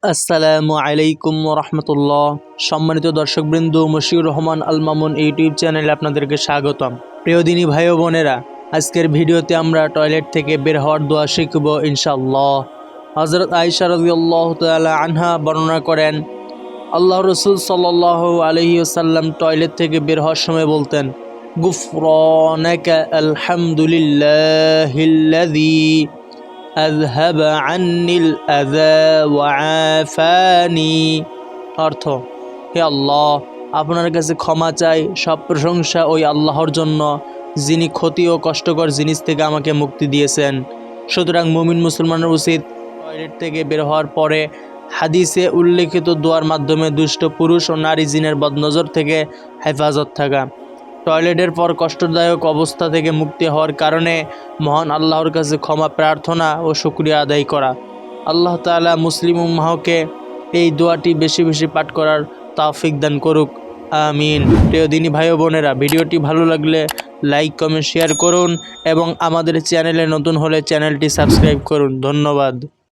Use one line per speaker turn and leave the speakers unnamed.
আসসালামু আলাইকুম রহমতুল্লাহ। সম্মানিত দর্শকবৃন্দ, মশিউর রহমান আল মামুন ইউটিউব চ্যানেলে আপনাদেরকে স্বাগতম। প্রিয় দিনী ভাই ও বোনেরা, আজকের ভিডিওতে আমরা টয়লেট থেকে বের হওয়ার দোয়া শিখব ইনশাআল্লাহ। হযরত আয়েশা রাদিয়াল্লাহু তাআলা আনহা বর্ণনা করেন, আল্লাহ রাসূল সাল্লাল্লাহু আলাইহি ওয়াসাল্লাম টয়লেট থেকে বের হওয়ার সময় বলতেন, গুফরানাকা আলহামদুলিল্লাহিল্লাযী আযহাবা আন্নিল আযা ওয়া আফানি। অর্থ, হে আল্লাহ, আপনার কাছে ক্ষমা চাই, সব প্রশংসা ওই আল্লাহর জন্য যিনি ক্ষতি ও কষ্টকর জিনিস থেকে আমাকে মুক্তি দিয়েছেন। সুতরাং মুমিন মুসলমানের উচিত টয়লেট থেকে বের হওয়ার পরে হাদিসে উল্লেখিত দোয়ার মাধ্যমে দুষ্ট পুরুষ ও নারী জিনের বদনজর থেকে হেফাজত থাকা। টয়লেটের পর কষ্টদায়ক অবস্থা থেকে মুক্তি হওয়ার কারণে মহান আল্লাহর কাছে ক্ষমা প্রার্থনা ও শুকরিয়া আদায় করা। আল্লাহ তাআলা মুসলিম উম্মাহকে এই দোয়াটি বেশি বেশি পাঠ করার তৌফিক দান করুক, আমিন। প্রিয় দিনী ভাই ও বোনেরা, ভিডিওটি ভালো লাগলে লাইক কমেন্ট শেয়ার করুন এবং আমাদের চ্যানেলে নতুন হলে চ্যানেলটি সাবস্ক্রাইব করুন। ধন্যবাদ।